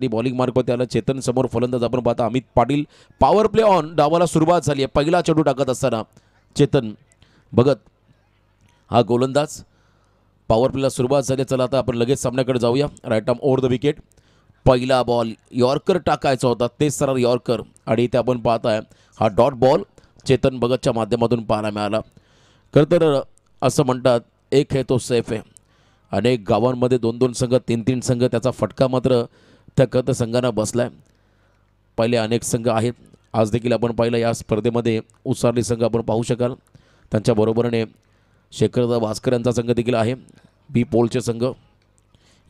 Bowling मार्कवरती आला चेतन समोर फलंदाज आपण पाहता Amit Patil. Power play on. डावाला सुरुवात झाली आहे. पहिला चेंडू टाकत असताना चेतन भगत हा गोलंदाज. पॉवर प्लेला सुरुवात झाली. चला आता आपण लगेच सामन्याकडे जाऊया. Right arm over the wicket. पहिला बॉल यॉर्कर टाकायचा होता तेच सरळ यॉर्कर आणि इथे आपण पाहताय हा डॉट बॉल चेतन भगतच्या माध्यमातून पाहायला मिळाला. खरं तर असं म्हणतात एक है तो सेफ आहे. अनेक गावांमध्ये 2-2 संघ 3-3 संघ त्याचा फटका मात्र त्या खरं तर संघांना बसलाय. पहिले अनेक संघ आहेत. आज देखील आपण पाहिलं या स्पर्धेमध्ये उसारली संघ आपण पाहू शकाल. त्यांच्या बरोबरीने शेखरदा भास्कर यांचा संघ देखील आहे. बी पोलचे संघ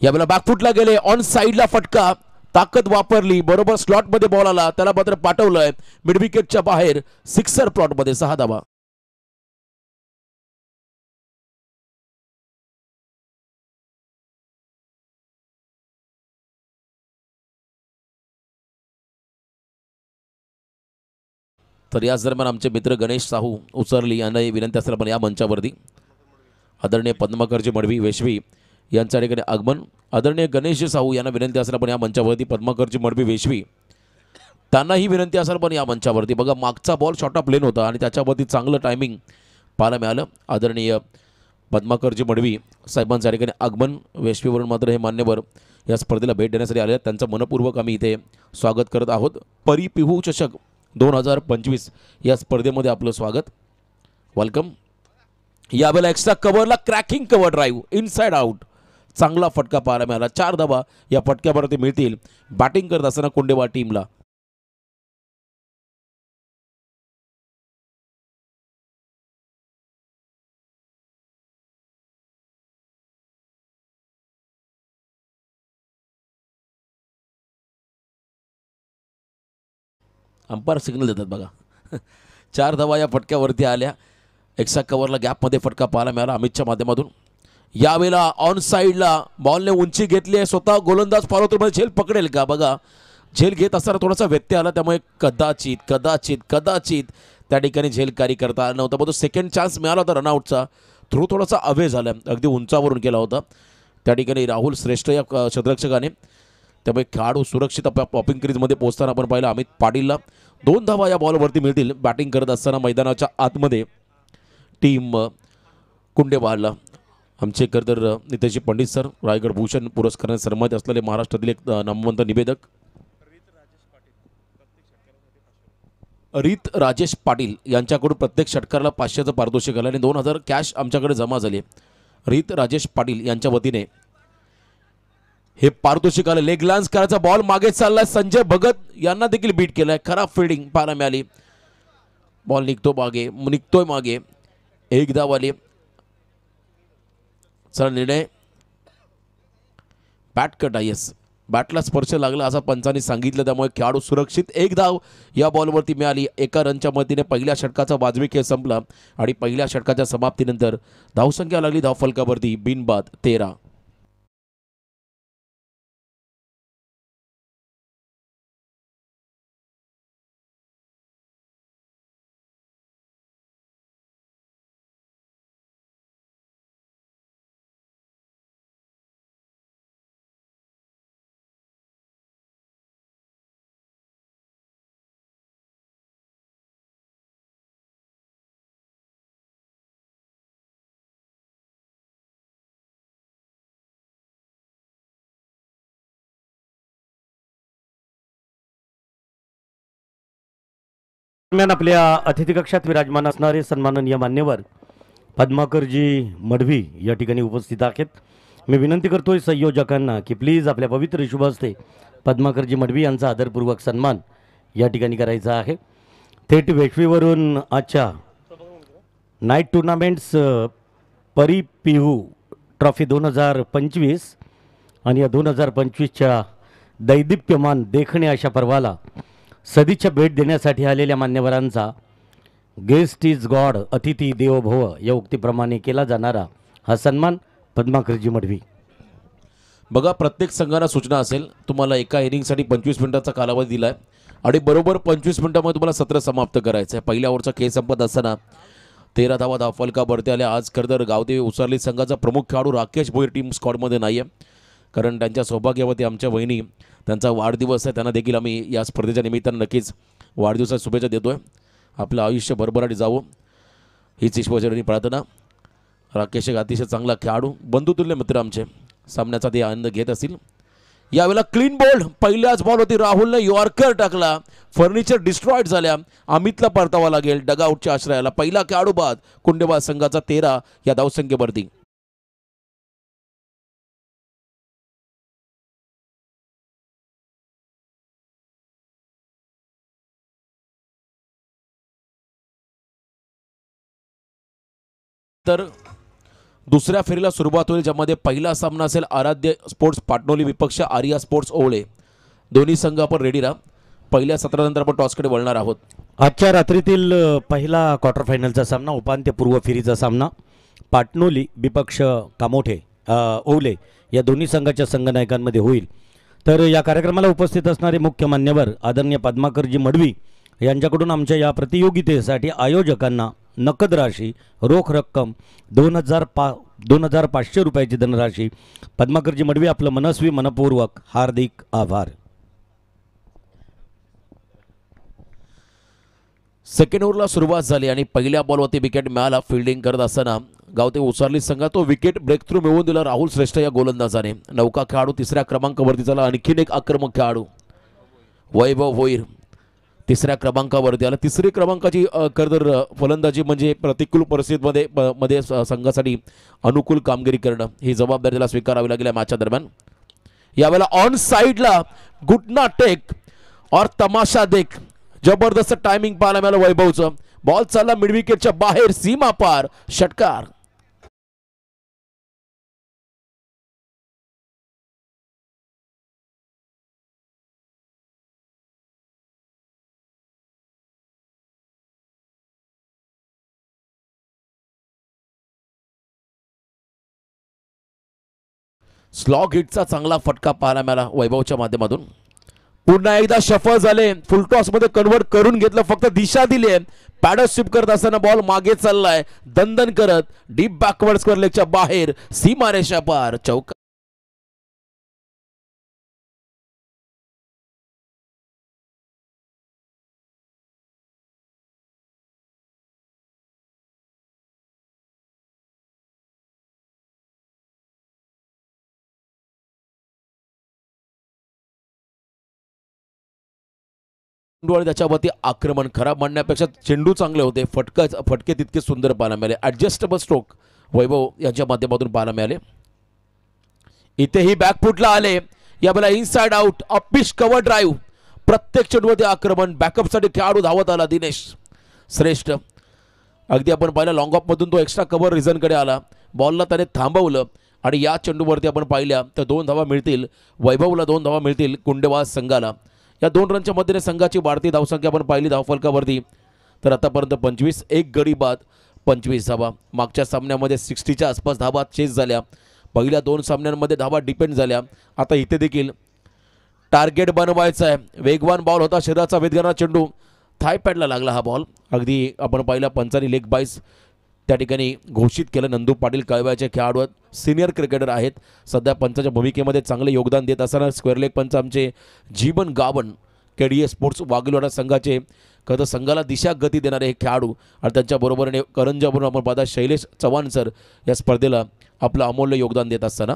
यावेळेला बॅकफुटला गेले. ऑन साईडला फटका. ताकद वापरली. बरोबर स्लॉटमध्ये बॉल आला. त्याला मात्र पाठवलंय मिड विकेटच्या बाहेर. सिक्सर प्लॉटमध्ये 6 धावा. तर याच दरम्यान आमचे मित्र गणेश साहू उचरली यांना विनंती असेल पण या मंचावरती आदरणीय पद्माकरजी मडवी वेशवी यांच्या ठिकाणी आगमन. आदरणीय गणेश साहू यांना विनंती असेल पण या मंचावरती पद्माकरजी मडवी वेशवी त्यांनाही विनंती असेल पण या मंचावरती. बघा मागचा बॉल शॉर्ट ऑफ लेन होता आणि त्याच्यावरती चांगलं टायमिंग पाहायला मिळालं. आदरणीय पद्माकरजी मडवी साहेबांच्या ठिकाणी आगमन. वेशवीवरून मात्र हे मान्यवर या स्पर्धेला भेट देण्यासाठी आले. त्यांचं मनपूर्वक आम्ही इथे स्वागत करत आहोत. परिपिहू चषक 2025 या स्पर्धेमध्ये आपलं स्वागत. वेलकम. यावेळेला एक्स्ट्रा कव्हरला cracking cover drive inside out. चांगला फटका पाहायला मिळाला. 4 धावा या फटक्यावरती मिळतील बॅटिंग करत असताना कोंडेवाड टीमला. अंपायर सिग्नल देतात बघा. 4 धावा या फटक्यावरती आल्या. एक्स्ट्रा कव्हरला गॅपमध्ये फटका पाहायला मिळाला अमितच्या माध्यमातून. यावेळेला ऑन साईडला बॉलने उंची घेतली आहे. स्वतः गोलंदाज फॉलो मध्ये झेल पकडेल का बघा. झेल घेत असताना थोडासा व्यत्यय आला त्यामुळे कदाचित कदाचित कदाचित त्या ठिकाणी झेल कॅरी करता आला नव्हता. पण तो सेकंड चान्स मिळाला होता रनआउटचा. थ्रो थोडासा अवे झाला. अगदी उंचावरून केला होता त्या ठिकाणी राहुल श्रेष्ठ या क्षेत्ररक्षकाने. त्यामुळे खेळाडू सुरक्षित आपल्या पॉपिंग क्रीजमध्ये पोहोचताना आपण पाहिलं अमित पाटीलला. 2 धावा या बॉलवरती मिळतील बॅटिंग करत असताना मैदानाच्या आतमध्ये टीम कुंडेवाडला. आमचे खरं तर नितेशजी पंडित सर रायगड भूषण पुरस्काराने सन्मानित असलेले महाराष्ट्रातील एक नामवंत निवेदक रीत राजेश पाटील यांच्याकडून प्रत्येक षटकाराला 500चं पारितोषिक आलं आणि 2000 कॅश आमच्याकडे जमा झाले. रीत राजेश पाटील यांच्या वतीने हे पारितोषिक आले. लेग लान्स करायचा बॉल मागे चाललाय. संजय भगत यांना देखील बीट केलाय. खराब फिल्डिंग पाहायला मिळाली. बॉल निघतोय मागे. 1 धाव आली. चला निर्णय बॅट कट आहे. येस बॅटला स्पर्श लागला असं पंचांनी सांगितलं. त्यामुळे खेळाडू सुरक्षित. 1 धाव या बॉलवरती मिळाली. एका रनच्या मदतीने पहिल्या षटकाचा वाजवी खेळ संपला आणि पहिल्या षटकाच्या समाप्तीनंतर धावसंख्या लागली धावफलकावरती बिनबाद 13. दरम्यान आपल्या अतिथी कक्षात विराजमान असणारे सन्माननीय मान्यवर पद्माकरजी मडवी या ठिकाणी उपस्थित आहेत. मी विनंती करतोय संयोजकांना की प्लीज आपल्या पवित्र शुभ हस्ते पद्माकरजी मडवी यांचा आदरपूर्वक सन्मान या ठिकाणी करायचा आहे. थेट वेशवीवरून आजच्या नाईट टुर्नामेंट्स परिपिहू ट्रॉफी 2025 आणि या 2025च्या दैदिप्यमान देखणे अशा पर्वाला सदिच्छा भेट देण्यासाठी आलेल्या मान्यवरांचा गेस्ट इज गॉड अतिथी देवो भव या उक्तीप्रमाणे केला जाणारा हा सन्मान पद्माकरजी मडवी. बघा प्रत्येक संघाला सूचना असेल. तुम्हाला एका इनिंगसाठी 25 मिनिटाचा कालावधी दिला आहे आणि बरोबर 25 मिनिटांमध्ये तुम्हाला सत्र समाप्त करायचं आहे. पहिल्या ओव्हरचा खेळ संपत असताना 13 धावा धावफलकावरती आल्या. आज खरं तर गावदेवी उसारली संघाचा प्रमुख खेळाडू राकेश भोईर टीम स्क्वॉडमध्ये नाही आहे. कारण त्यांच्या सौभाग्यवती आमच्या वहिनी, त्यांचा वाढदिवस आहे, त्यांना देखील आम्ही या स्पर्धेच्या निमित्तानं नक्कीच वाढदिवसाच्या शुभेच्छा देतो आहे. आपलं आयुष्य भरभराटी जावं हीच ईश्वरचरणी प्रार्थना. राकेश एक अतिशय चांगला खेळाडू, बंधुतुल्य मित्र आमचे, सामन्याचा ते आनंद घेत असतील. यावेळेला क्लीन बोल्ड, पहिल्याच बॉलवरती राहुलने यॉर्कर टाकला, फर्निचर डिस्ट्रॉईड झाल्या. अमितला परतावा लागेल डगआउटच्या आश्रयाला. पहिला खेळाडू बाद, कुंडेबाज संघाचा 13 या धावसंख्येवरती. तर दुसऱ्या फेरीला सुरुवात होईल, ज्यामध्ये पहिला सामना असेल आराध्य स्पोर्ट्स पाटणोली विपक्ष आर्या स्पोर्ट्स ओवळे. दोन्ही संघ आपण रेडी राहा. पहिल्या सत्रानंतर आपण टॉसकडे वळणार आहोत. आजच्या रात्रीतील पहिला क्वार्टर फायनलचा सामना, उपांत्यपूर्व फेरीचा सामना पाटणोली विपक्ष कामोठे ओवले या दोन्ही संघाच्या संघनायकांमध्ये होईल. तर या कार्यक्रमाला उपस्थित असणारे मुख्य मान्यवर आदरणीय पद्माकरजी मडवी यांच्याकडून आमच्या या प्रतियोगितेसाठी आयोजकांना नकद राशी, रोख रक्कम 2,500 रुपयाची धनराशी. पद्माकरजी मडवी आपलं मनस्वी मनपूर्वक हार्दिक आभार. सेकंड ओव्हरला सुरुवात झाली आणि पहिल्या बॉलवरती विकेट मिळाला. फिल्डिंग करत असताना गावते उसारली संघ तो विकेट ब्रेक थ्रू मिळवून दिला राहुल श्रेष्ठ या गोलंदाजाने. नौका खेळाडू तिसऱ्या क्रमांकावरती झाला. आणखीन एक आक्रमक खेळाडू वैभव भोईर तिसऱ्या क्रमांकावरती आला. तिसरी क्रमांकाची करदर फलंदाजी म्हणजे प्रतिकूल परिस्थितीमध्ये संघासाठी अनुकूल कामगिरी करणं ही जबाबदारी त्याला स्वीकारावी लागेल या मॅचच्या दरम्यान. यावेळेला ऑन साईडला गुटना टेक और तमाशा देख, जबरदस्त टायमिंग पाहायला मिळालं वैभवचं. बॉल चालला मिड विकेटच्या बाहेर, सीमा पार, षटकार. स्लॉग हिटचा चांगला फटका पाहायला मिळाला वैभवच्या माध्यमातून. पुन्हा एकदा शफल झाले, फुलटॉस मध्ये कन्वर्ट करून घेतलं, फक्त दिशा दिली आहे. पॅडल स्वीप करत असताना बॉल मागे चाललाय दंदन करत, डीप बॅकवर्ड स्क्वेअर लेगच्या बाहेर, सीमारेषा पार, चौका. त्याच्यावरती आक्रमण खराब म्हणण्यापेक्षा चेंडू चांगले होते, फटके तितके सुंदर पाहायला मिळाले. ॲडजस्टेबल स्ट्रोक वैभव यांच्या माध्यमातून पाहायला मिळाले. इथेही बॅकफुटला आले. यावेळेला inside out, uppish cover drive, प्रत्येक चेंडूवरती आक्रमण. बॅकअपसाठी खेळाडू धावत आला दिनेश श्रेष्ठ. अगदी आपण पाहिलं लॉंग ऑफमधून तो एक्स्ट्रा कव्हर रिझनकडे आला, बॉलला त्याने थांबवलं आणि या चेंडूवरती आपण पाहिल्या तर 2 धावा मिळतील वैभवला, 2 धावा मिळतील कुंडेवास संघाला. या 2 रनच्या मध्येने संघाची वाढती धावसंख्या आपण पाहिली धावफलकावरती तर आतापर्यंत 25, एक गडी बाद 25 धावा. मागच्या सामन्यामध्ये 60च्या आसपास धावा चेस झाल्या. पहिल्या 2 सामन्यांमध्ये धावा डिपेंड झाल्या. आता इथे देखील टार्गेट बनवायचं आहे. वेगवान बॉल होता, शरीराचा वेध घेणारा चेंडू, थाय पॅडला लागला हा बॉल. अगदी आपण पाहिला पंचांनी लेग बाईस त्या ठिकाणी घोषित केलं. नंदू पाटील कळव्याचे खेळाडू आहेत, सिनियर क्रिकेटर आहेत, सध्या पंचाच्या भूमिकेमध्ये चांगले योगदान देत असताना स्क्वेअर लेग पंच आमचे जीवन गावन KDA स्पोर्ट्स वाघिलवाडा संघाचे खरं संघाला दिशा गती देणारे हे खेळाडू आणि त्यांच्याबरोबरीने करंजावरून आपण पाहता शैलेश चव्हाण सर या स्पर्धेला आपलं अमूल्य योगदान देत असताना.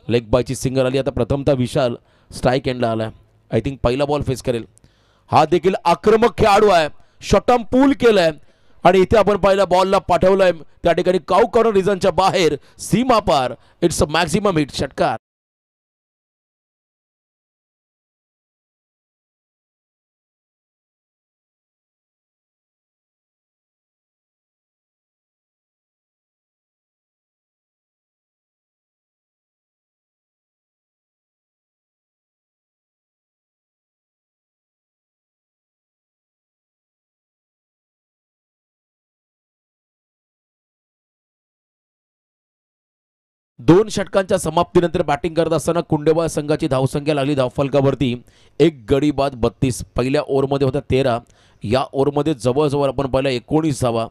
लेग बायची सिंगर आली. आता प्रथमतः विशाल स्ट्राईक एंडला आला. आय थिंक पहिला बॉल फेस करेल. हा देखील आक्रमक खेळाडू आहे, शॉटम पूल केलंय आणि इथे आपण पाहिलं बॉलला पाठवलंय त्या ठिकाणी काऊ कॉर्नर रिजनच्या बाहेर, सीमा पार, इट्स अ मॅक्सिमम हिट, षटकार. दोन षटकांच्या समाप्तीनंतर बॅटिंग करत असताना कुंडेबाज संघाची धावसंख्या लागली धावफलकावरती 1 गडी बाद 32. पहिल्या ओव्हरमध्ये होत्या 13, या ओव्हरमध्ये जवळजवळ आपण पाहिलं 19 धावा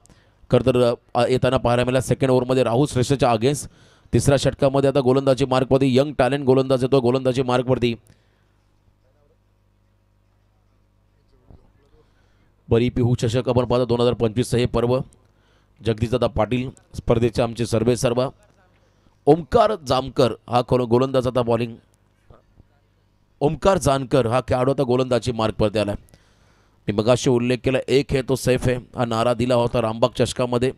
खरं तर येताना पाहायला मिळाला. सेकंड ओव्हरमध्ये राहुल श्रेष्ठच्या अगेन्स्ट तिसऱ्या षटकामध्ये आता गोलंदाजी मार्कवरती यंग टॅलेंट गोलंदाज येतो गोलंदाजी मार्कवरती. परी पिहू चषक आपण पाहतो 2025 हे पर्व. जगदीशदादा पाटील स्पर्धेचे आमचे सर्वे सर्वा. ओमकार जामकर हा गोलंदाज आता बॉलिंग. ओमकार जानकर हा खेळाडू आता गोलंदाजी मार्कवरती आला. मी मगाशी उल्लेख केला एक है तो सैफ है हा नारा दिला होता रामबाग चषकामध्ये.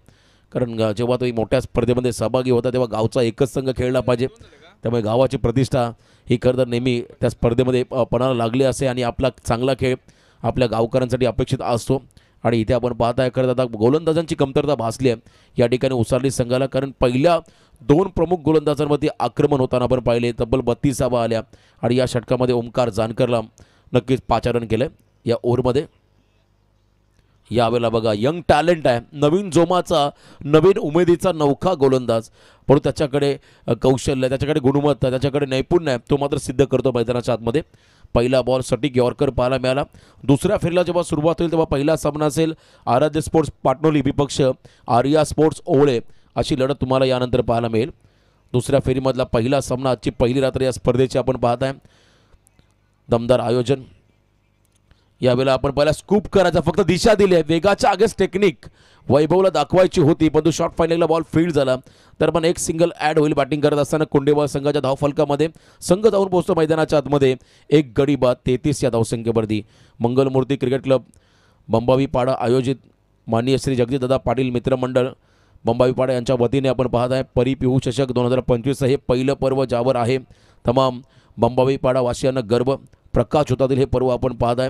कारण जेव्हा तो मोठ्या स्पर्धेमध्ये सहभागी होता तेव्हा गावचा एकच संघ खेळला पाहिजे. त्यामुळे गावाची प्रतिष्ठा ही खरं तर नेहमी त्या स्पर्धेमध्ये पणाला लागली असे आणि आपला चांगला खेळ आपल्या गावकऱ्यांसाठी अपेक्षित असतो. आणि इथे आपण पाहताय खरं आता गोलंदाजांची कमतरता भासली आहे या ठिकाणी उसारली संघाला. कारण पहिल्या 2 प्रमुख गोलंदाजांमध्ये आक्रमण होताना आपण पाहिले. तब्बल 32 धावा आल्या आणि या षटकामध्ये ओमकार जानकरला नक्कीच पाचारण केलं या ओव्हरमध्ये. यावेळेला बघा यंग टॅलेंट आहे, नवीन जोमाचा, नवीन उमेदीचा नौखा गोलंदाज. परंतु त्याच्याकडे कौशल्य, त्याच्याकडे गुणवत्ता, त्याच्याकडे नैपुण्य आहे, तो मात्र सिद्ध करतो मैदानाच्या आतमध्ये. पहिला बॉल सटीक यॉर्कर पाहायला मिळाला. दुसऱ्या फेरीला जेव्हा सुरुवात होईल तेव्हा पहिला सामना असेल आराध्य स्पोर्ट्स पाटणोली विपक्ष आर्या स्पोर्ट्स ओवळे अशी लढत तुम्हाला यानंतर पाहायला मिळेल. दुसऱ्या फेरीमधला पहिला सामना, आजची पहिली रात्र या स्पर्धेची आपण पाहत आहे. दमदार आयोजन. यावेळेला आपण पहिला स्कूप करायचा, फक्त दिशा दिली आहे. वेगाच्या आगेच टेक्निक वैभवला दाखवायची होती, परंतु शॉर्ट फायनलला बॉल फील्ड झाला. तर पण एक सिंगल ॲड होईल. बॅटिंग करत असताना कोंडेवाल संघाच्या धावफलकामध्ये संघ जाऊन पोहोचतो मैदानाच्या आतमध्ये. 1 गडी बाद 33 या धावसंख्येवरती. मंगलमूर्ती क्रिकेट क्लब बंबावी पाडा आयोजित माननीय श्री जगदीशदादा पाटील मित्रमंडळ बंबावी पाडा यांच्या वतीने आपण पाहत आहे परी पिहू चषक 2025 हे पहिलं पर्व ज्यावर आहे तमाम बंबावी पाडा वासियांना गर्व. प्रकाश होतातील हे पर्व आपण पाहत आहे.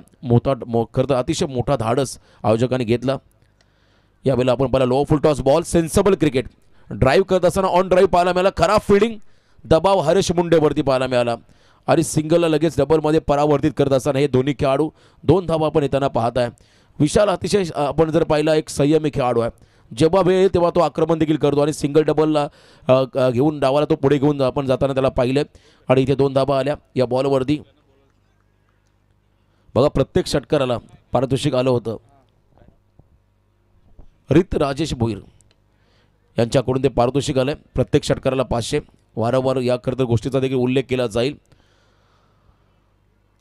खरं तर अतिशय मोठा धाडस आयोजकांनी घेतला. यावेळेला आपण पाहिला लो फुल toss ball, sensible cricket. Drive करत असताना ऑन ड्राईव्ह पाहायला मिळाला. खराब फिल्डिंग, दबाव हरेश मुंडेवरती पाहायला मिळाला आणि सिंगलला लगेच डबलमध्ये परावर्तित करत असताना हे दोन्ही खेळाडू 2 धावा आपण येताना पाहत आहे. विशाल अतिशय आपण जर पाहिला एक संयमी खेळाडू आहे. जेव्हा वेळ येईल तेव्हा तो आक्रमण देखील करतो आणि सिंगल डबलला घेऊन डावाला तो पुढे घेऊन आपण जाताना त्याला पाहिलं आणि इथे 2 धावा आल्या या बॉलवरती. बघा प्रत्येक षटकाराला पारितोषिक आलं होतं. रित राजेश भोईर यांच्याकडून ते पारितोषिक आलं प्रत्येक षटकाराला 500. वारंवार या खरं गोष्टीचा देखील उल्लेख केला जाईल.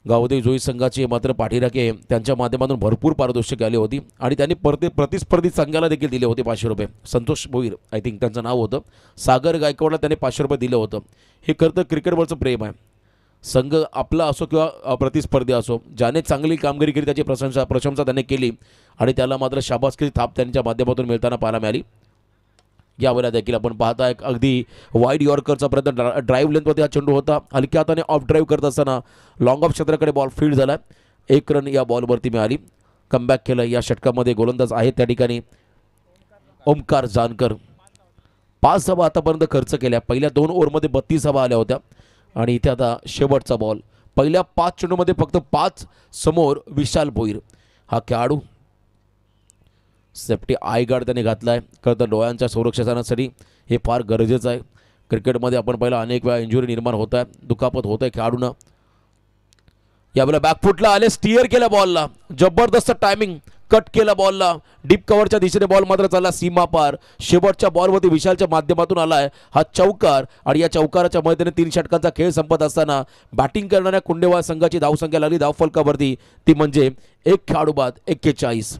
गावदेव जोई संघाची मात्र पाठीराखे त्यांच्या माध्यमातून भरपूर पारितोषिक आली होती आणि त्यांनी प्रतिस्पर्धी संघाला देखील दिले होते 500 रुपये. संतोष भोईर आय थिंक त्यांचं नाव होतं. सागर गायकवाडला त्यांनी 500 रुपये दिलं होतं. हे खरं तर क्रिकेटवरचं प्रेम आहे. संघ आपला असो किंवा प्रतिस्पर्धी असो, ज्याने चांगली कामगिरी केली त्याची प्रशंसा त्याने केली आणि त्याला मात्र शाबासकीची थाप त्यांच्या माध्यमातून मिळताना पाहायला मिळाली. यावेळेला देखील आपण पाहताय अगदी वाईड यॉर्करचा प्रयत्न, ड्राईव्ह लेंथवरती हा चेंडू होता. हलक्या हाताने ऑफ ड्राईव्ह करत असताना लॉंग ऑफ क्षेत्राकडे बॉल फील्ड झाला. 1 रन या बॉलवरती मिळाली. कमबॅक केलं. या षटकामध्ये गोलंदाज आहे त्या ठिकाणी ओमकार जानकर. 5 धावा आतापर्यंत खर्च केल्या. पहिल्या 2 ओव्हरमध्ये 32 धावा आल्या होत्या आणि इथे आता शेवटचा बॉल. पहिल्या 5 चेंडूमध्ये फक्त 5 समोर विशाल भोईर हा खेळाडू. सेफ्टी आय गार्ड त्याने घातला आहे. खरं तर डोळ्यांच्या संरक्षणासाठी हे फार गरजेचं आहे. क्रिकेटमध्ये आपण पहिला अनेक वेळा इंजुरी निर्माण होत आहे, दुखापत होत आहे खेळाडूंना. यावेळेला बॅकफुटला आले, स्टिअर केला बॉलला, जबरदस्त टायमिंग, कट केला बॉलला, डीप कव्हरच्या दिशेने बॉल मात्र चालला सीमा पार. शेवटच्या बॉलवरती विशालच्या माध्यमातून आलाय हा चौकार आणि या चौकाराच्या मदतीने 3 षटकांचा खेळ संपत असताना बॅटिंग करणाऱ्या कुंडेवाल संघाची धावसंख्या लागली धावफलकावरती, ती म्हणजे 1 खेळाडू बाद 41.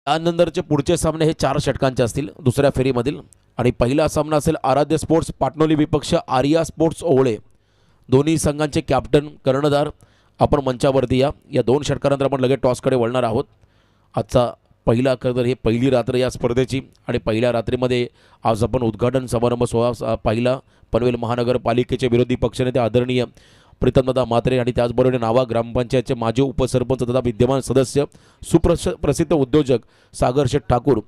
त्यानंतरचे पुढचे सामने हे 4 षटकांचे असतील दुसऱ्या फेरीमधील आणि पहिला सामना असेल आराध्य स्पोर्ट्स पाटणोली विपक्ष आर्या स्पोर्ट्स ओवळे. दोन्ही संघांचे कॅप्टन कर्णधार आपण मंचावरती या 2 षटकानंतर आपण लगेच टॉसकडे वळणार आहोत. आजचा पहिला खरं हे पहिली रात्र या स्पर्धेची आणि पहिल्या रात्रीमध्ये आज आपण उद्घाटन समारंभ सोहळा पाहिला. पनवेल महानगरपालिकेचे विरोधी पक्षनेते आदरणीय प्रीतमदादा म्हात्रे आणि त्याचबरोबर नावा ग्रामपंचायतचे माजी उपसरपंच तथा विद्यमान सदस्य सुप्रसिद्ध उद्योजक सागर शेठ ठाकूर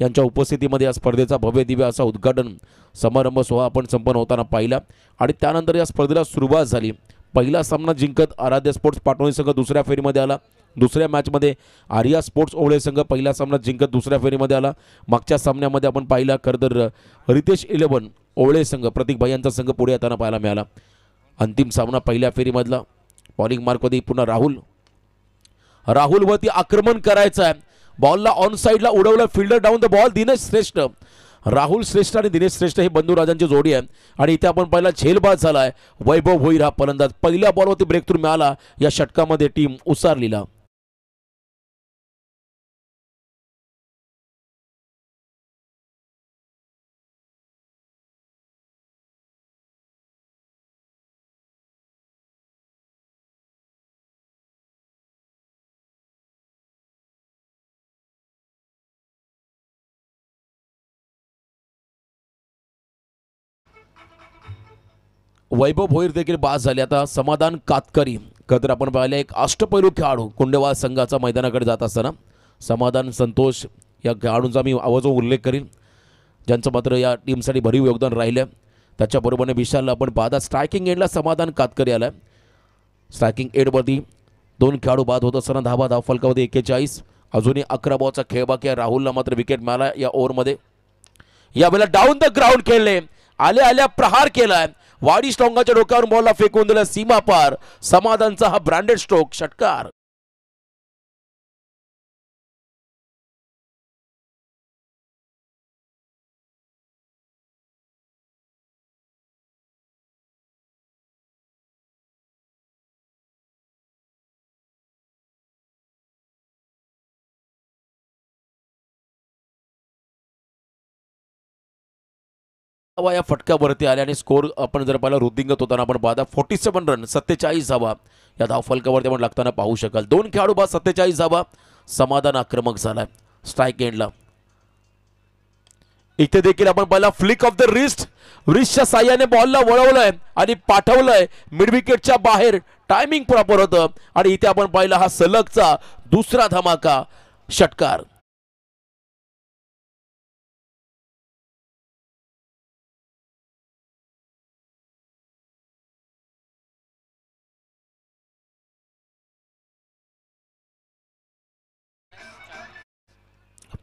यांच्या उपस्थितीमध्ये या स्पर्धेचा भव्य दिव्य असा उद्घाटन समारंभ सोहळा आपण संपन्न होताना पाहिला आणि त्यानंतर या स्पर्धेला सुरुवात झाली. पहिला सामना जिंकत आराध्य स्पोर्ट्स पाटोळी संघ दुसऱ्या फेरीमध्ये आला. दुसऱ्या मॅचमध्ये आर्या स्पोर्ट्स ओवळे संघ पहिला सामना जिंकत दुसऱ्या फेरीमध्ये आला. मागच्या सामन्यामध्ये आपण पाहिला खरं तर रितेश 11 ओवळे संघ प्रतीक भाई यांचा संघ पुढे येताना पाहायला मिळाला. अंतिम सामना पहिल्या फेरीमधला बॉलिंग मार्कमध्ये पुन्हा राहुलवरती आक्रमण करायचं आहे. बॉलला ऑन साईडला उडवलं, fielder down the ball. Dinesh Shrestha, Rahul श्रेष्ठ आणि दिनेश श्रेष्ठ हे बंधुराजांची जोडी आहे आणि इथे आपण पहिला झेलबाज झालाय. वैभव भोईर हा फलंदाज. पहिल्या बॉलवरती ब्रेक थ्रू मिळाला. या षटकामध्ये टीम उसारलीला. वैभव भोईर देखील बाद झाले. आता समाधान कातकरी कदर आपण पाहिले एक अष्टपैलू खेळाडू कुंडेवाल संघाचा मैदानाकडे जात असताना समाधान संतोष या खेळाडूंचा मी आवाजावर उल्लेख करीन ज्यांचं मात्र या टीमसाठी भरीव योगदान राहिलं. त्याच्याबरोबरने विशालला आपण पाहता. स्ट्रायकिंग एंडला समाधान कातकरी आला. स्ट्रायकिंग एंडवरती 2 खेळाडू बाद होत असताना धाव फलकामध्ये 41. अजूनही 11 बॉलचा खेळ बाकी आहे. राहुलला मात्र विकेट मिळाला या ओव्हरमध्ये. यावेळेला डाऊन द ग्राउंड खेळले. आल्या प्रहार केलाय. वाडी स्ट्रॉंगाच्या डोक्यावर बॉलला फेकून दिला सीमा पार. समाधानचा हा ब्रँडेड स्ट्रोक षटकार. या फटक्यावरती आले आणि स्कोर आपण जर पाहिला रुद्दिंगत होताना आपण पाहता 47 रन 47 धावा या धाव फलकावरती आपण लागताना पाहू शकाल. 2 खेळाडू बाद 47 धावा. समाधान आक्रमक झालाय स्ट्राईक एंडला. इथे देखील आपण पाहिला फ्लिक ऑफ द रिस्टच्या साह्याने बॉलला वळवलंय आणि पाठवलंय मिडविकेटच्या बाहेर. टायमिंग प्रॉपर होतं आणि इथे आपण पाहिला हा सलगचा दुसरा धमाका षटकार.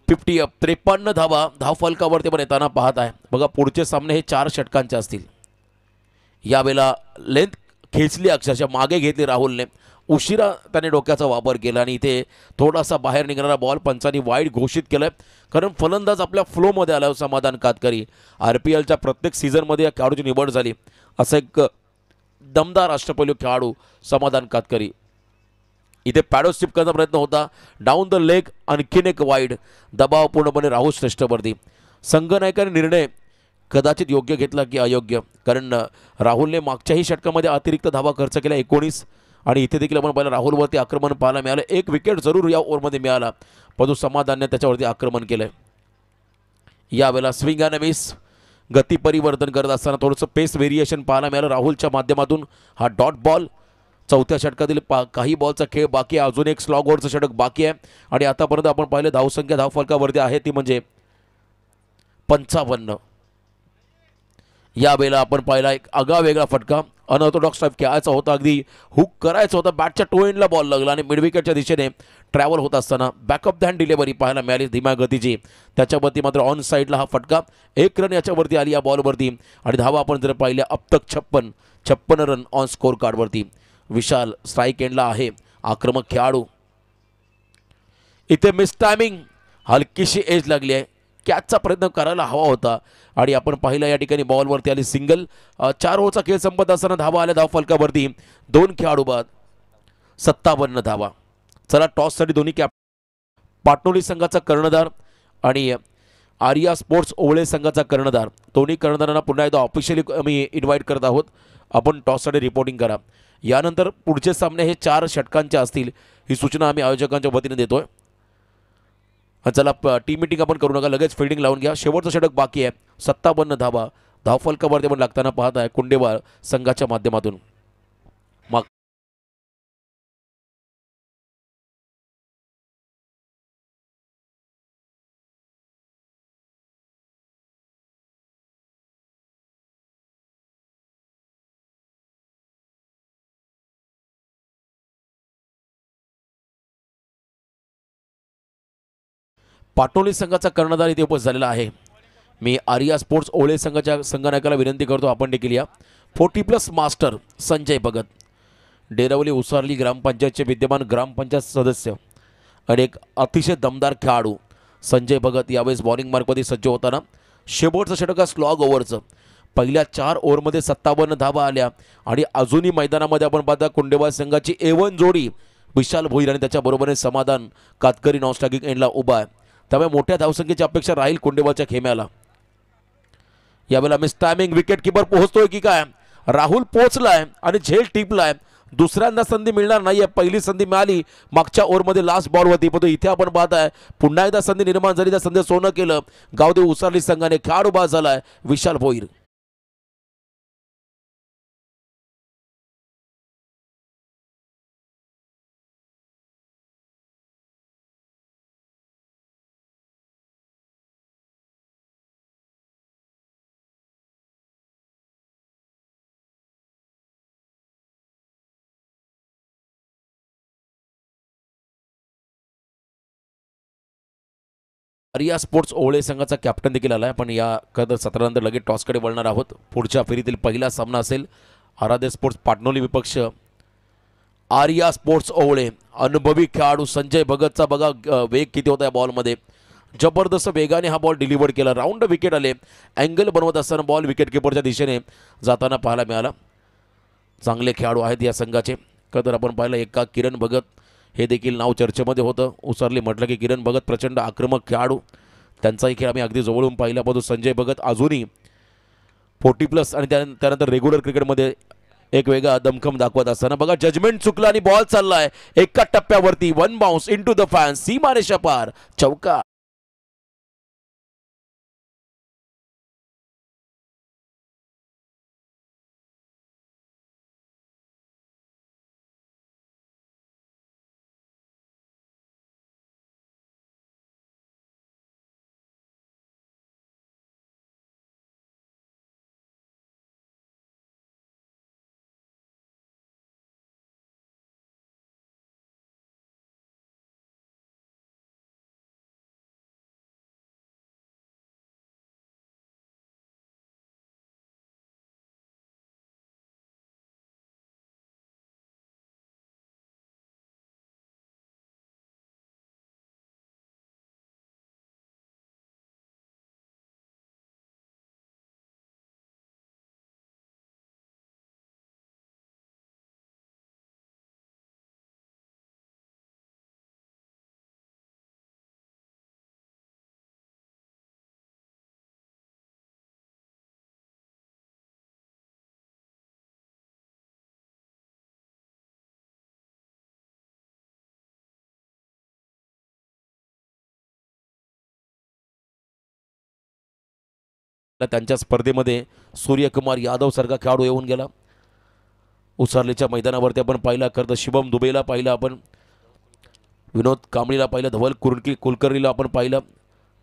फिफ्टी 53 धावा धाव फलकावरती पण येताना पाहत आहे. बघा पुढचे सामने हे 4 षटकांचे असतील. यावेळेला लेंथ खेचली, अक्षरशः मागे घेतली राहुलने. उशिरा त्याने डोक्याचा वापर केला आणि इथे थोडासा बाहेर निघणारा बॉल पंचांनी वाईड घोषित केलाय. कारण फलंदाज आपल्या फ्लोमध्ये आला समाधान कातकरी. RPLच्या प्रत्येक सीझनमध्ये या खेळाडूची निवड झाली असा एक दमदार अष्टपैलू खेळाडू समाधान कातकरी. इथे पॅडो स्टिप करण्याचा प्रयत्न होता. डाऊन द लेग आणखीन एक वाईड. दबाव पूर्णपणे राहुल श्रेष्ठवरती. संघनायकाने निर्णय कदाचित योग्य घेतला की अयोग्य, कारण राहुलने मागच्याही षटकामध्ये अतिरिक्त धावा खर्च केल्या 19 आणि इथे देखील आपण पाहिलं राहुलवरती आक्रमण पाहायला मिळालं. 1 विकेट जरूर या ओव्हरमध्ये मिळाला परंतु समाधानने त्याच्यावरती आक्रमण केलंय. यावेळेला स्विंग अँड मिस गती परिवर्तन करत असताना थोडंसं पेस व्हेरिएशन पाहायला मिळालं राहुलच्या माध्यमातून. हा डॉट बॉल. चौथ्या षटकातील काही बॉलचा खेळ बाकी आहे. अजून एक स्लॉग ओव्हरचं षटक बाकी आहे आणि आतापर्यंत आपण पाहिलं धावसंख्या धाव फलकावरती आहे ती म्हणजे 55. यावेळेला आपण पाहिला एक आगळा फटका. अनऑर्थोडॉक्स टाईप खेळायचा होता, अगदी हुक करायचा होता. बॅटच्या टो एंडला बॉल लागला आणि मिडविकेटच्या दिशेने ट्रॅव्हल होत असताना बॅकअप द हँड डिलिव्हरी पाहायला मिळाली धीम्या गतीची. त्याच्यावरती मात्र ऑन साईडला हा फटका. 1 रन याच्यावरती आली या बॉलवरती आणि धावा आपण जर पाहिल्या अब तक 56 रन ऑन स्कोर कार्डवरती. विशाल स्ट्राईक एंडला आहे, आक्रमक खेळाडू. इथे मिस टायमिंग, हलकीशी एज लागली आहे. कॅचचा प्रयत्न करायला हवा होता आणि आपण पाहिलं या ठिकाणी बॉलवरती आली सिंगल. 4 ओव्हरचा खेळ संपत असताना धावा आल्या धाव फलकावरती. 2 खेळाडू बाद 57 धावा. चला टॉससाठी दोन्ही पाटणोली संघाचा कर्णधार आणि आर्या स्पोर्ट्स ओवळे संघाचा कर्णधार, दोन्ही कर्णधारांना पुन्हा एकदा ऑफिशियली आम्ही इन्व्हाइट करत आहोत. आपण टॉससाठी रिपोर्टिंग करा. यानंतर पुढचे सामने हे 4 षटकांचे असतील ही सूचना आम्ही आयोजकांच्या वतीने देतोय. चला टीम मीटिंग आपण करू नका, लगेच फिल्डिंग लावून घ्या. शेवटचं षटक बाकी आहे. 57 धावा धावफलकावरती आपण लागताना पाहत आहे कुंडेवाल संघाच्या माध्यमातून. पाटोली संघाचा कर्णधार इथे उपस्थित झालेला आहे. मी आर्या स्पोर्ट्स ओळे संघाच्या संघनायकाला विनंती करतो आपण देखील या. 40+ मास्टर संजय भगत, डेरावली उसारली ग्रामपंचायतचे विद्यमान ग्रामपंचायत सदस्य आणि एक अतिशय दमदार खेळाडू संजय भगत यावेळेस बॉलिंग मार्कमध्ये सज्ज होताना शेवटचं षटक स्लॉग ओव्हरचं पहिल्या 4 ओव्हरमध्ये 57 धावा आल्या आणि अजूनही मैदानामध्ये आपण पाहता कुंडेवाल संघाची A1 जोडी विशाल भोईर आणि त्याच्याबरोबरीने समाधान कातकरी नॉनस्टॅगिंग एंडला उभा आहे. त्यामुळे मोठ्या धावसंख्येची अपेक्षा राहील कुंडेवालच्या खेम्याला. यावेळेला मिस टायमिंग विकेट किपर पोहोचतोय की काय, राहुल पोहोचलाय आणि झेल टिपलाय. दुसऱ्यांदा संधी मिळणार नाहीये, पहिली संधी मिळाली मागच्या ओव्हरमध्ये लास्ट बॉलवरती, पण इथे आपण पाहताय पुन्हा एकदा संधी निर्माण झाली. त्या संधी सोनं केलं गावदेव उसारली संघाने. खेळाडू बाद झालाय विशाल भोईर. आर्या स्पोर्ट्स ओळे संघाचा कॅप्टन देखील आलाय. पण या कदर सत्रानंतर लगेच टॉसकडे वळणार आहोत. पुढच्या फेरीतील पहिला सामना असेल आराध्य स्पोर्ट्स पाटणोली विपक्ष आर्या स्पोर्ट्स ओळे. अनुभवी खेळाडू संजय भगतचा बघा वेग किती होता या बॉलमध्ये. जबरदस्त वेगाने हा बॉल डिलिव्हर केला. राऊंड विकेट आले. अँगल बनवत असताना बॉल विकेट किपरच्या दिशेने जाताना पाहायला मिळाला. चांगले खेळाडू आहेत या संघाचे. कदर आपण पाहिलं एका किरण भगत हे देखील नाव चर्चेमध्ये होतं. उसारली म्हटलं की किरण भगत प्रचंड आक्रमक खेळाडू. त्यांचाही खेळ आम्ही अगदी जवळून पाहिला. परंतु संजय भगत अजूनही 40+ आणि त्यानंतर रेग्युलर क्रिकेटमध्ये एक वेगळा दमखम दाखवत असताना बघा जजमेंट चुकलं आणि बॉल चाललाय एका टप्प्यावरती. 1 बाउन्स इनटू द फॅन्स, सीमारेषा पार, चौका. त्यांच्या स्पर्धेमध्ये सूर्यकुमार यादव सारखा खेळाडू येऊन गेला. उसारलीच्या मैदानावरती आपण पाहिला. खरं शिवम दुबेला पाहिलं आपण, विनोद कांबळीला पाहिलं, धवल कुलकर्णीला आपण पाहिलं.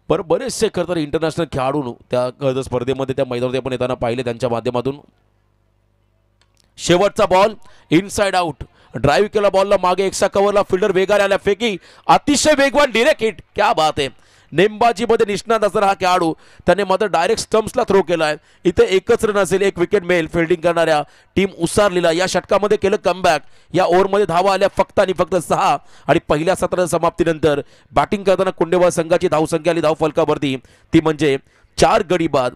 पण बरेचसे खरं तर इंटरनॅशनल खेळाडू त्या स्पर्धेमध्ये त्या मैदानावरती आपण येताना पाहिले त्यांच्या माध्यमातून. शेवटचा बॉल इनसाइड आउट. ड्राईव्ह केला बॉलला मागे एक्स्ट्रा कव्हरला फिल्डर वेगाने आल्या. फेकी अतिशय वेगवान डिरेक्ट हिट. क्या बात आहे. नेमबाजीमध्ये निष्णात असणारा हा खेळाडू त्याने मात्र डायरेक्ट स्टम्प्सला थ्रो केलाय. इथे एकच रन असेल, एक विकेट मिळेल फिल्डिंग करणाऱ्या टीम उसारलीला. या षटकामध्ये केलं कमबॅक. या ओव्हरमध्ये धावा आल्या फक्त आणि फक्त 6 आणि पहिल्या सत्राच्या समाप्तीनंतर बॅटिंग करताना कुंडेवाल संघाची धावसंख्या आली धावफलकावरती ती म्हणजे 4 गडी बाद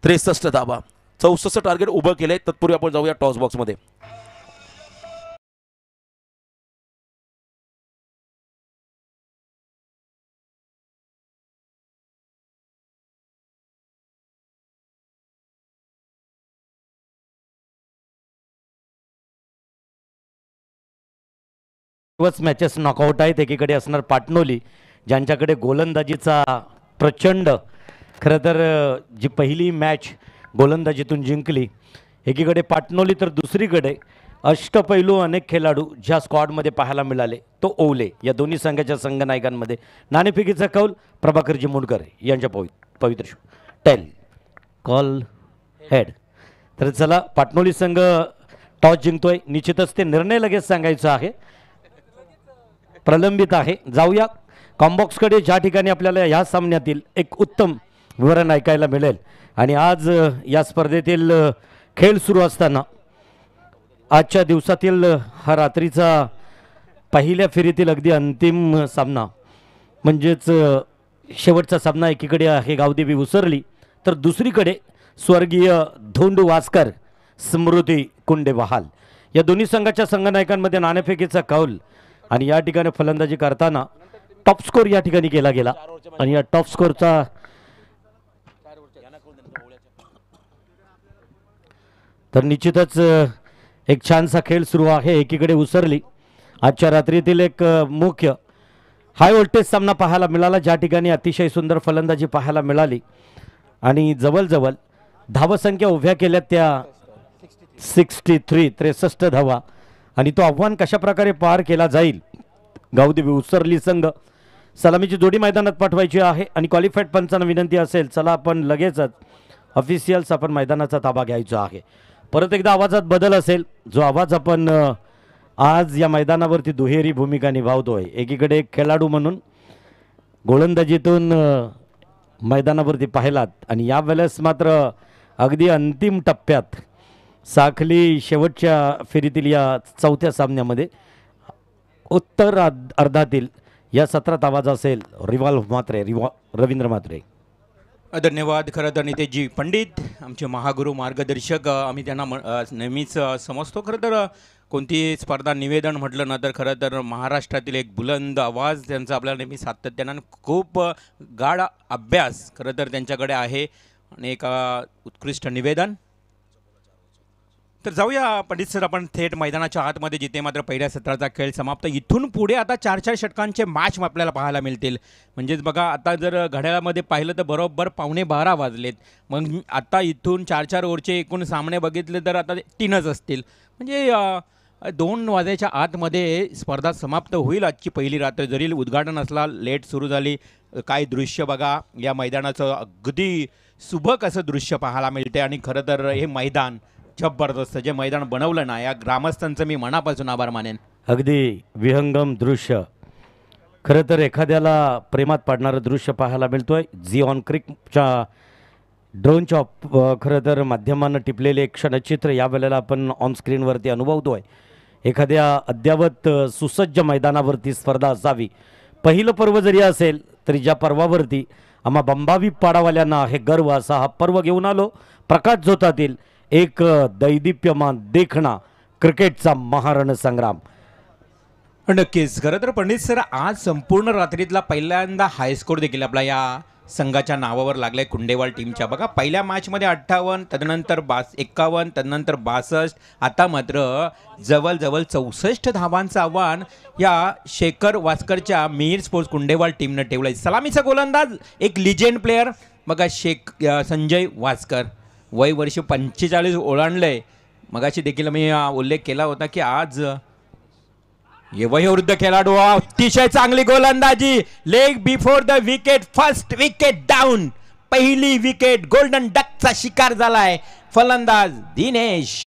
63 धावा. 64 टार्गेट उभं केलंय. तत्पूर्वी आपण जाऊया टॉस बॉक्समध्ये. मॅचेस नॉकआउट आहेत. एकीकडे असणार पाटणोली ज्यांच्याकडे गोलंदाजीचा प्रचंड खरं तर जी पहिली मॅच गोलंदाजीतून जिंकली. एकीकडे पाटणोली तर दुसरीकडे अष्टपैलू अनेक खेळाडू ज्या स्क्वॉडमध्ये पाहायला मिळाले तो ओवले. या दोन्ही संघाच्या संघनायकांमध्ये नाणेफेकीचा कौल प्रभाकरजी मुंडकर यांच्या पवित्र टेल कॉल हेड. तर चला पाटणोली संघ टॉस जिंकतोय. निश्चितच ते निर्णय लगेच सांगायचा आहे, प्रलंबित आहे. जाऊया कॉम्बॉक्सकडे ज्या ठिकाणी आपल्याला ह्या सामन्यातील एक उत्तम विवरण ऐकायला मिळेल. आणि आज या स्पर्धेतील खेळ सुरू असताना आजच्या दिवसातील हा रात्रीचा पहिल्या फेरीतील अगदी अंतिम सामना म्हणजेच शेवटचा सामना एकीकडे आहे गावदेवी उसरली, तर दुसरीकडे स्वर्गीय धोंडू वास्कर स्मृती कुंडे बहाल या दोन्ही संघाच्या संघनायकांमध्ये नाणेफेकीचा कौल. आणि या ठिकाणी फलंदाजी करताना टॉप स्कोर या ठिकाणी केला गेला. आणि या टॉप स्कोरचा तर निश्चितच एक छानसा खेळ सुरू आहे. एकीकडे उसरली आजच्या रात्रीतील एक मुख्य हाय व्होल्टेज सामना पाहायला मिळाला, ज्या ठिकाणी अतिशय सुंदर फलंदाजी पाहायला मिळाली आणि जवळजवळ धावसंख्या उभ्या केल्या त्या 63 धावा. आणि तो आव्हान कशा प्रकारे पार केला जाईल, गावदेवी उसरली संघ सलामीची जोडी मैदानात पाठवायची आहे. आणि क्वालिफाईड पंचांना विनंती असेल, चला आपण लगेचच ऑफिशियल्स आपण मैदानाचा ताबा घ्यायचा आहे. परत एकदा आवाजात बदल असेल, जो आवाज आपण आज या मैदानावरती दुहेरी भूमिका निभावतोय. एकीकडे एक खेळाडू म्हणून गोलंदाजीतून मैदानावरती पाहिलात आणि यावेळेस मात्र अगदी अंतिम टप्प्यात साखली शेवटच्या फेरीतील या चौथ्या सामन्यामध्ये उत्तर अर्धातील या सत्रात आवाज असेल रवींद्र म्हात्रे. धन्यवाद. खरं तर नितेशजी पंडित आमचे महागुरू मार्गदर्शक, आम्ही त्यांना नेहमीच समजतो. खरं तर कोणतीही स्पर्धा निवेदन म्हटलं ना तर खरं तर महाराष्ट्रातील एक बुलंद आवाज त्यांचा आपल्याला नेहमी सातत्यानं खूप गाढ अभ्यास खरं तर त्यांच्याकडे आहे आणि एक उत्कृष्ट निवेदन. तर जाऊया पंडित सर आपण थेट मैदानाच्या आतमध्ये, जिथे मात्र पहिल्या सत्राचा खेळ समाप्त. इथून पुढे आता 4-4 षटकांचे मॅच आपल्याला पाहायला मिळतील. म्हणजेच बघा, आता जर घड्याळामध्ये पाहिलं तर बरोबर 11:15 वाजलेत. मग आता इथून 4-4 ओव्हरचे एकूण सामने बघितले तर आता 3च असतील. म्हणजे 2 वाजायच्या आतमध्ये स्पर्धा समाप्त होईल आजची पहिली रात्र. जरी उद्घाटन असला, लेट सुरू झाली, काय दृश्य बघा या मैदानाचं, अगदी सुबक असं दृश्य पाहायला मिळते. आणि खरं तर हे मैदान जबरदस्त, जे मैदान बनवलं ना, या ग्रामस्थांचं मी मनापासून आभार मानेन. अगदी विहंगम दृश्य, खरं तर एखाद्याला प्रेमात पाडणारं दृश्य पाहायला मिळतोय. झी ऑन क्रिकच्या ड्रोनच्या खरं तर माध्यमांना टिपलेले एक क्षणचित्र यावेळेला आपण ऑन स्क्रीनवरती अनुभवतोय. एखाद्या अद्यावत सुसज्ज मैदानावरती स्पर्धा असावी. पहिलं पर्व जरी असेल तरी ज्या पर्वावरती आम्हा बंबावी पाडावाल्यांना आहे गर्व, असा हा पर्व घेऊन आलो. प्रकाश झोतातील एक दैदिप्यमान देखणा क्रिकेटचा महारणसंग्राम. नक्कीच. खरं तर पंडित सर, आज संपूर्ण रात्रीतला पहिल्यांदा हायस्कोर देखील आपला या संघाच्या नावावर लागलाय कुंडेवाल टीमच्या. बघा, पहिल्या मॅचमध्ये 58, तदनंतर 51, तदनंतर 62, आता मात्र जवळजवळ 64 धावांचं आव्हान या शेखर वास्करच्या मिहीर स्पोर्ट्स कुंडेवाल टीमनं ठेवलंय. सलामीचा गोलंदाज एक लिजेंड प्लेअर बघा, संजय वास्कर, वय वर्ष 45 ओलांडलंय. मगाशी देखील मी उल्लेख केला होता की आज वयोवृद्ध खेळाडू, अतिशय चांगली गोलंदाजी, leg before the wicket, first wicket down, पहिली विकेट, गोल्डन डकचा शिकार झालाय फलंदाज दिनेश.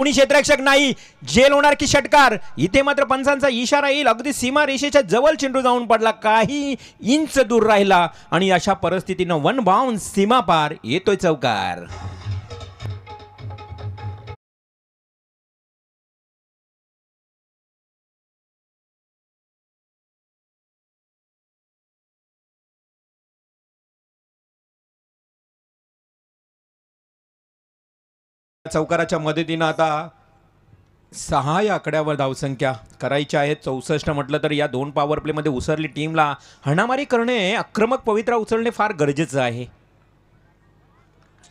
कोणी क्षेत्ररक्षक नाही, जेल होणार की षटकार. इथे मात्र पंचांचा इशारा येईल. अगदी सीमा रेषेच्या जवळ चेंडू जाऊन पडला, काही इंच दूर राहिला आणि अशा परिस्थितीनं वन बाउंड सीमा पार, येतोय चौकार. चौकाराच्या मदतीनं आता 6 या आकड्यावर धावसंख्या करायची आहे. 64 म्हटलं तर या 2 पॉवर प्लेमध्ये उसरली टीमला हाणामारी करणे, आक्रमक पवित्रा उचलणे फार गरजेचं आहे.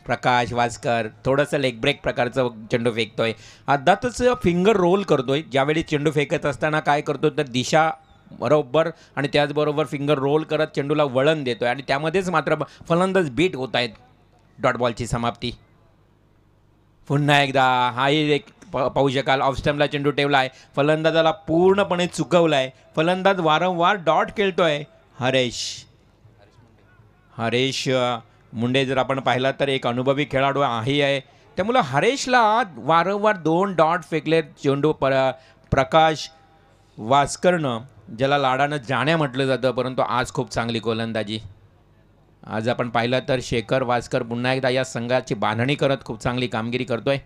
प्रकाश वासकर थोडंसं लेग ब्रेक प्रकारचं चेंडू फेकतोय. आताच फिंगर रोल करतोय. ज्यावेळी चेंडू फेकत असताना काय करतो तर दिशा बरोबर आणि त्याचबरोबर फिंगर रोल करत चेंडूला वळण देतोय आणि त्यामध्येच मात्र फलंदाज बीट होत आहेत. डॉट बॉलची समाप्ती. पुन्हा एकदा हाही एक पाहू शकाल, ऑफ स्टंपला चेंडू ठेवला आहे, फलंदाजाला पूर्णपणे चुकवलाय. फलंदाज वारंवार डॉट खेळतोय. हरेश मुंडे जर आपण पाहिला तर एक अनुभवी खेळाडू आहे, त्यामुळं हरेशला वारंवार 2 डॉट फेकले चेंडू. प्रकाश वासकरनं, ज्याला लाडानं जाण्या म्हटलं जातं, परंतु आज खूप चांगली गोलंदाजी. आज आपण पाहिलं तर शेखर वासकर पुन्हा एकदा या संघाची बांधणी करत खूप चांगली कामगिरी करतोय.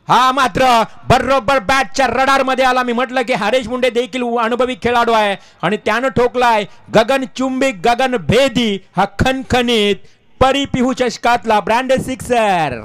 हा मात्र बरोबर बॅटच्या रडारमध्ये आला. मी म्हटलं की हरेश मुंडे देखील अनुभवी खेळाडू आहे आणि त्यानं ठोकलाय गगनचुंबी गगनभेदी हा खणखणीत परिपिहू चषकातला ब्रँडेड सिक्सर.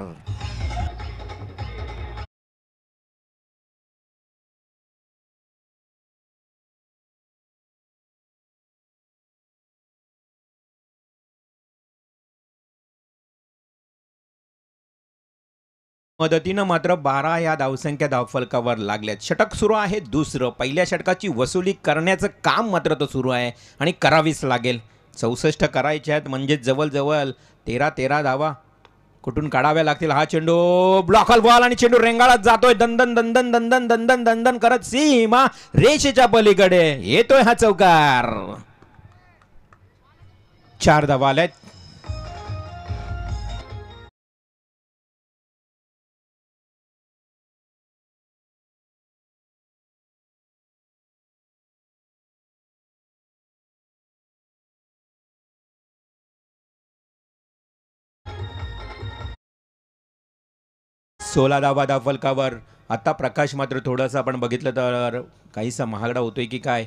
मदतीनं मात्र 12 या धावसंख्या धावफलकावर लागल्यात. षटक सुरू आहे दुसरं. पहिल्या षटकाची वसुली करण्याचं काम मात्र तो सुरू आहे आणि करावीच लागेल. 64 करायचे आहेत म्हणजे जवळजवळ 13 धावा कुठून काढाव्या लागतील. हा चेंडू ब्लॉकल बॉल आणि चेंडू रेंगाळत जातोय. दंदन दंदन दंदन दंदन दंदन करत सीमा रेषेच्या पलीकडे येतोय हा चौकार. 4 धावा आल्यात. सोळा धावा धावफलकावर. आता प्रकाश मात्र थोडंसं आपण बघितलं तर काहीसा महागडा होतोय की काय.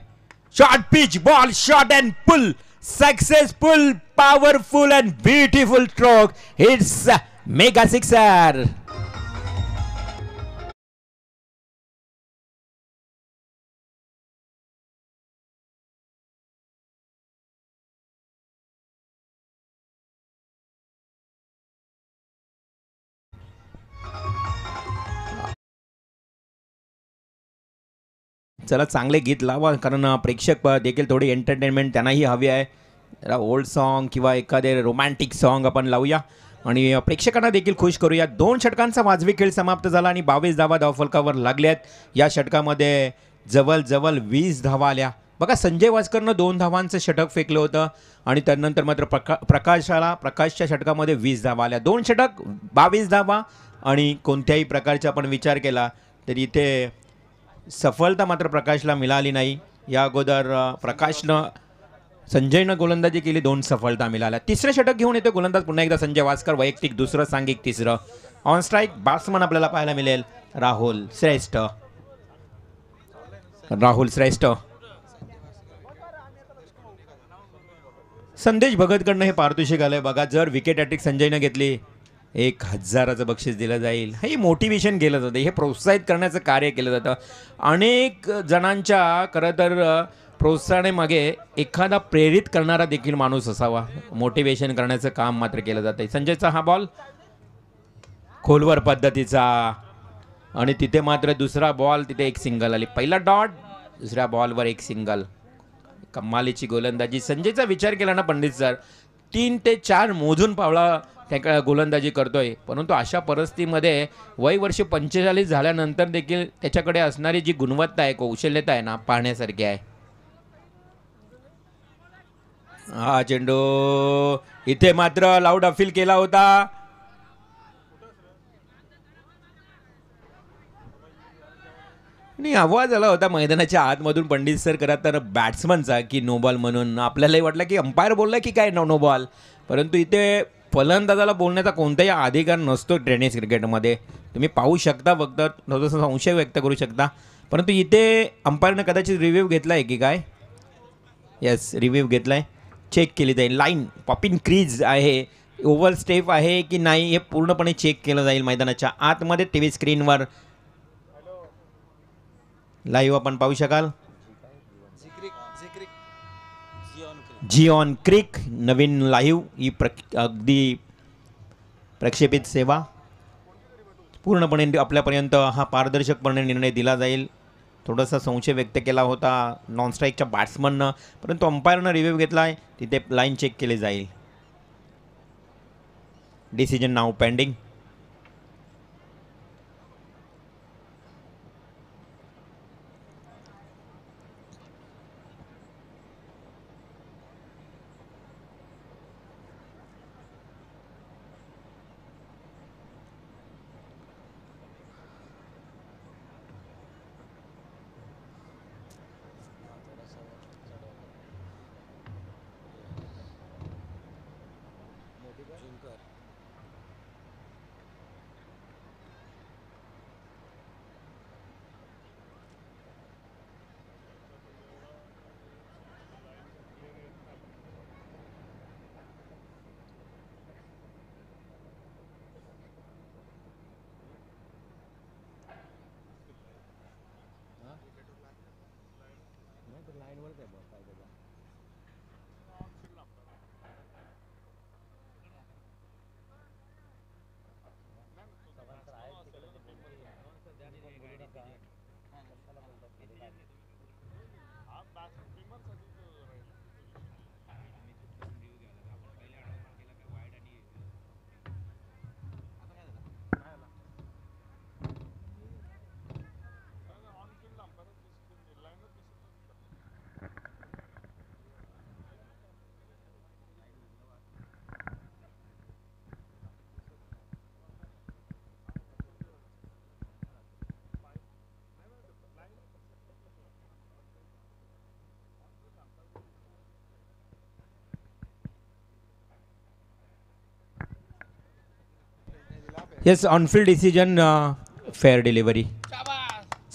Short pitch ball, short and pull, successful, powerful and beautiful stroke. It's mega sixer. चला चांगले गीत लावा, कारण प्रेक्षक देखील थोडी एंटरटेनमेंट त्यांनाही हवी आहे. जरा ओल्ड सॉन्ग किंवा एखादे रोमॅन्टिक सॉन्ग आपण लावूया आणि प्रेक्षकांना देखील खुश करूया. 2 षटकांचा वाजवी खेळ समाप्त झाला आणि 22 धावा धावफलकावर लागल्यात. या षटकामध्ये जवळ 20 धावा आल्या. बघा, संजय वासकरनं 2 धावांचं षटक फेकलं होतं आणि त्यानंतर मात्र प्रकाशच्या षटकामध्ये 20 धावा आल्या. 2 षटक 22 धावा आणि कोणत्याही प्रकारचा आपण विचार केला तर इथे सफलता मात्र प्रकाशला मिळाली नाही. या अगोदर संजयनं गोलंदाजी केली, 2 सफलता मिळाल्या. तिसरं षटक घेऊन येतो गोलंदाज पुन्हा एकदा संजय वासकर. वैयक्तिक दुसरं, सांघिक तिसरं. ऑन स्ट्राईक बॅट्समन आपल्याला पाहायला मिळेल राहुल श्रेष्ठ. संदेश भगतकडनं हे पारितोषिक आलंय बघा. जर विकेट हॅट्रिक संजयनं घेतली 1000चं बक्षीस दिलं जाईल. हे मोटिवेशन केलं जातं, हे प्रोत्साहित करण्याचं कार्य केलं जातं. अनेक जणांच्या खरं तर प्रोत्साहनामागे एखादा प्रेरित करणारा देखील माणूस असावा. मोटिवेशन करण्याचं काम मात्र केलं जातं. संजयचा हा बॉल खोलवर पद्धतीचा आणि तिथे मात्र दुसरा बॉल, तिथे एक सिंगल आली. पहिला डॉट, दुसऱ्या बॉलवर एक सिंगल. कमालीची गोलंदाजी. संजयचा विचार केला ना पंडित सर, 3 ते 4 मोजून पावला त्या गोलंदाजी करतोय, परंतु अशा परिस्थितीमध्ये वय वर्ष 45 झाल्यानंतर देखील त्याच्याकडे असणारी जी गुणवत्ता आहे, कौशल्यता आहे ना, पाहण्यासारखी आहे. हा चेंडू इथे मात्र लाऊड अपील केला होता. नाही, आवाज आला होता मैदानाच्या आतमधून पंडित सर करा तर बॅट्समनचा की नो बॉल म्हणून. आपल्यालाही वाटलं की अंपायर बोलला की काय नो बॉल, परंतु इथे फलंदाजाला बोलण्याचा कोणताही अधिकार नसतो टेनिस क्रिकेटमध्ये. तुम्ही पाहू शकता, फक्त थोडंसं संशय व्यक्त करू शकता, परंतु इथे अंपायरनं कदाचित रिव्ह्यू घेतला आहे की काय. येस, रिव्ह्यू घेतला आहे, चेक केली जाईल. लाईन पॉपिंग क्रीज आहे, ओव्हर स्टेप आहे की नाही हे पूर्णपणे चेक केलं जाईल मैदानाच्या आतमध्ये. टी व्ही स्क्रीनवर लाईव्ह आपण पाहू शकाल. जिऑन क्रिक नवीन लाईव्ह ही अगदी प्रक्षेपित सेवा. पूर्णपणे आपल्यापर्यंत हा पारदर्शकपणे निर्णय दिला जाईल. थोडासा संशय व्यक्त केला होता नॉन स्ट्राईकच्या बॅट्समननं, परंतु अंपायरनं रिव्ह्यू घेतला आहे, तिथे लाईन चेक केली जाईल. डिसिजन नाव pending. Yes, on field decision, fair delivery.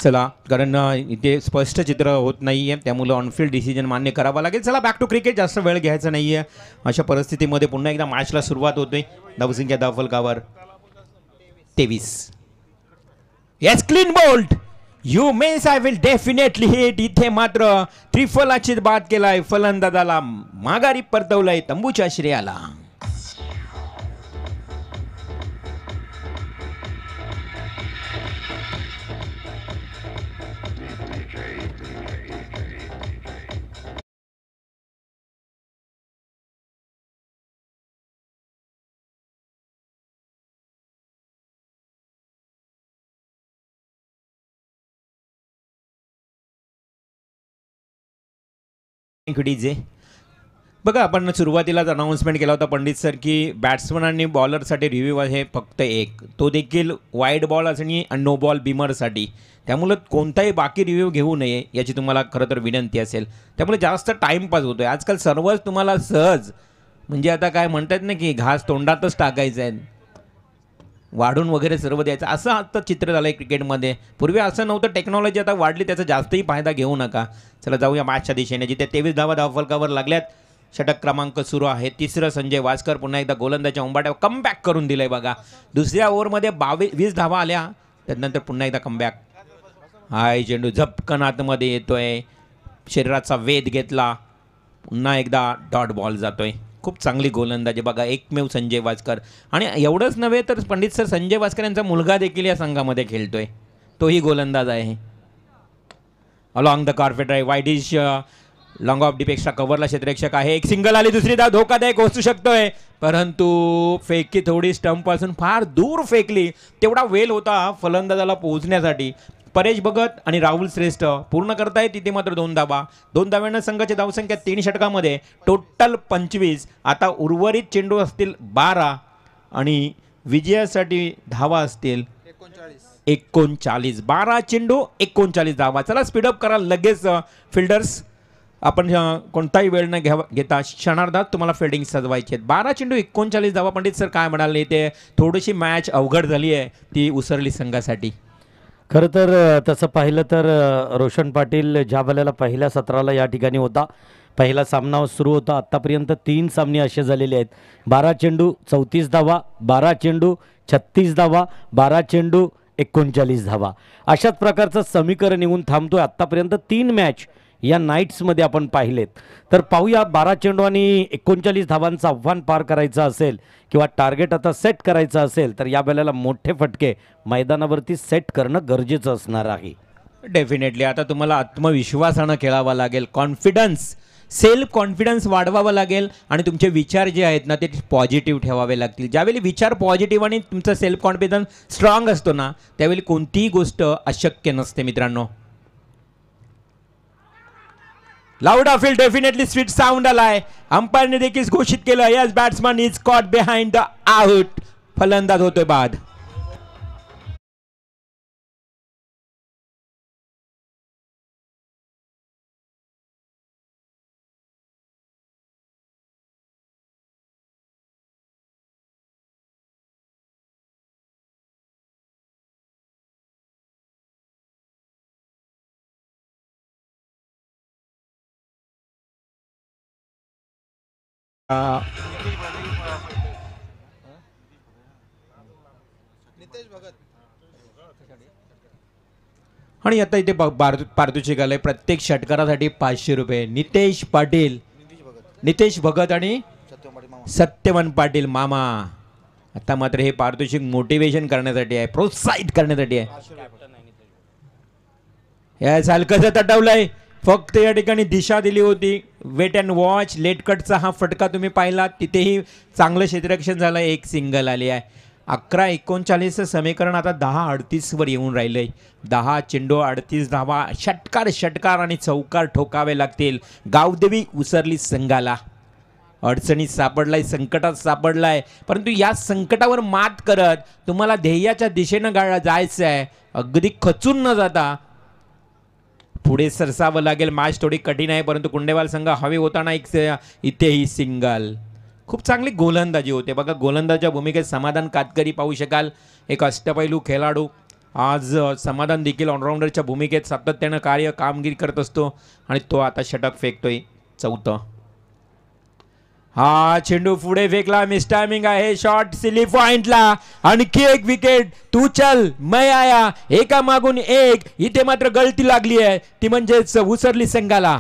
चला, कारण इथे स्पष्ट चित्र होत नाही आहे, त्यामुळे ऑनफिल्ड डिसिजन मान्य करावा लागेल. चला, बॅक टू क्रिकेट. जास्त वेळ घ्यायचा नाही आहे. अशा परिस्थितीमध्ये पुन्हा एकदा मॅचला सुरुवात होते. धावसंख्या धावफलकावर 23. Yes, clean bowled. You means I will definitely hit. इथे मात्र त्रिफलाची बाद केलाय, फलंदाजाला माघारी परतवलंय तंबूच्या श्रेयाला. डीजे बघा, आपण सुरुवातीलाच अनाऊन्समेंट केला होता पंडित सर की बॅट्समन आणि बॉलरसाठी रिव्ह्यू आहे फक्त एक, तो देखील वाईड बॉल आणि नो बॉल बिमरसाठी. त्यामुळं कोणताही बाकी रिव्ह्यू घेऊ नये याची तुम्हाला खरं तर विनंती असेल. त्यामुळे जास्त टाईमपास होतो आहे आजकाल. सर्वच तुम्हाला सहज, म्हणजे आता काय म्हणतात ना की घास तोंडातच टाकायचं आहे, वाढून वगैरे सर्व द्यायचं, असं आता चित्र झालं आहे क्रिकेटमध्ये. पूर्वी असं नव्हतं. टेक्नॉलॉजी आता वाढली, त्याचा जास्तही फायदा घेऊ नका. चला जाऊया मॅचच्या दिशेने, जिथे 23 धावा धावफलकावर लागल्यात. षटक क्रमांक सुरू आहे. तिसरं संजय वासकर पुन्हा एकदा गोलंदाजच्या उंबाट्यावर कमबॅक करून दिलंय बघा. दुसऱ्या ओव्हरमध्ये 20 धावा आल्या, त्यानंतर पुन्हा एकदा कमबॅक. हाय चेंडू झपकन आतमध्ये येतोय, शरीराचा वेध घेतला, पुन्हा एकदा डॉट बॉल जातोय. खूप चांगली गोलंदाजी बघा, एकमेव संजय वासकर. आणि एवढंच नव्हे तर पंडित सर, संजय वासकर यांचा मुलगा देखील या संघामध्ये खेळतोय, तोही गोलंदाज आहे. अलॉंग द कार्पेट आहे, wideish long off deep extra कव्हरला क्षेत्ररक्षक आहे. एक सिंगल आली, दुसरी धाव धोकादायक असू शकतोय, परंतु फेकी थोडी स्टंपपासून फार दूर फेकली. तेवढा वेल होता फलंदाजाला पोहोचण्यासाठी. परेश भगत आणि राहुल श्रेष्ठ पूर्ण करतायत. तिथे मात्र 2 धावा. 2 धाव्यांना संघाची धावसंख्या 3 षटकामध्ये टोटल 25. आता उर्वरित चेंडू असतील 12 आणि विजयासाठी धावा असतील 39 12 चेंडू 39 धावा. चला स्पीडअप करा लगेच फिल्डर्स. आपण कोणताही वेळ न घेता क्षणार्धात तुम्हाला फिल्डिंग सजवायची आहे. 12 चेंडू 39 धावा. पंडित सर काय म्हणाले, ते थोडीशी मॅच अवघड झाली आहे ती उसरली संघासाठी. खरं तर तसं पाहिलं तर रोशन पाटील ज्या वेळेला पहिल्या सत्राला या ठिकाणी होता, पहिला सामना सुरू होता, आत्तापर्यंत 3 सामने असे झालेले आहेत. 12 चेंडू 34 धावा, 12 चेंडू 36 धावा, 12 चेंडू 39 धावा. अशाच प्रकारचं समीकरण येऊन थांबतोय. आत्तापर्यंत 3 मॅच या नाईट्समध्ये आपण पाहिलेत. तर पाहूया, 12 चेंडू आणि 39 धावांचं आव्हान पार करायचं असेल किंवा टार्गेट आता सेट करायचं असेल तर या वेळेला मोठे फटके मैदानावरती सेट करणं गरजेचं असणार आहे. डेफिनेटली आता तुम्हाला आत्मविश्वासानं खेळावं लागेल. कॉन्फिडन्स, सेल्फ कॉन्फिडन्स वाढवावं लागेल आणि तुमचे विचार जे आहेत ना ते पॉझिटिव्ह ठेवावे लागतील. ज्यावेळी विचार पॉझिटिव्ह आणि तुमचा सेल्फ कॉन्फिडन्स स्ट्रॉंग असतो ना, त्यावेळी कोणतीही गोष्ट अशक्य नसते मित्रांनो. Loud feel definitely sweet sound आलाय. अंपायरने देखील घोषित केलं, yes batsman is caught behind the out. फलंदाज होतोय बाद. आणि आता इथे पारितोषिक आलंय प्रत्येक षटकारासाठी 500 रुपये. नितेश पाटील, नितेश भगत आणि सत्यवन पाटील मामा. आता मात्र हे पारितोषिक मोटिवेशन करण्यासाठी आहे, प्रोत्साहित करण्यासाठी आहे. या सालकचं तटवलंय, फक्त या ठिकाणी दिशा दिली होती. Wait and watch. लेट कटचा हा फटका तुम्ही पाहिला, तिथेही चांगलं क्षेत्ररक्षण झालं, एक सिंगल आली आहे. 11-39 समीकरण आता 10-38 वर येऊन राहिलंय. 10 चेंडू 38 धावा. षटकार आणि चौकार ठोकावे लागतील. गावदेवी उसरली संघाला अडचणीत सापडलाय, संकटात सापडलाय, परंतु या संकटावर मात करत तुम्हाला ध्येयाच्या दिशेनं जायचं आहे. अगदी खचून न जाता पुढे सरसावं लागेल. मॅच थोडी कठीण आहे, परंतु कुंडेवाल संघ हवे होताना इथेही सिंगल. खूप चांगली गोलंदाजी होते बघा. गोलंदाजच्या भूमिकेत समाधान कातकरी पाहू शकाल, एक अष्टपैलू खेळाडू. आज समाधान देखील ऑलराऊंडरच्या भूमिकेत सातत्यानं कामगिरी करत असतो आणि तो आता षटक फेकतोय, 4थं. हा चेंडू पुढे फेकला, मिस टायमिंग आहे. शॉट सिली पॉइंटला. आणखी एक विकेट. तू चल मैं आया, एका मागून एक. इथे मात्र गळती लागली आहे, ती म्हणजेच उसरली संघाला.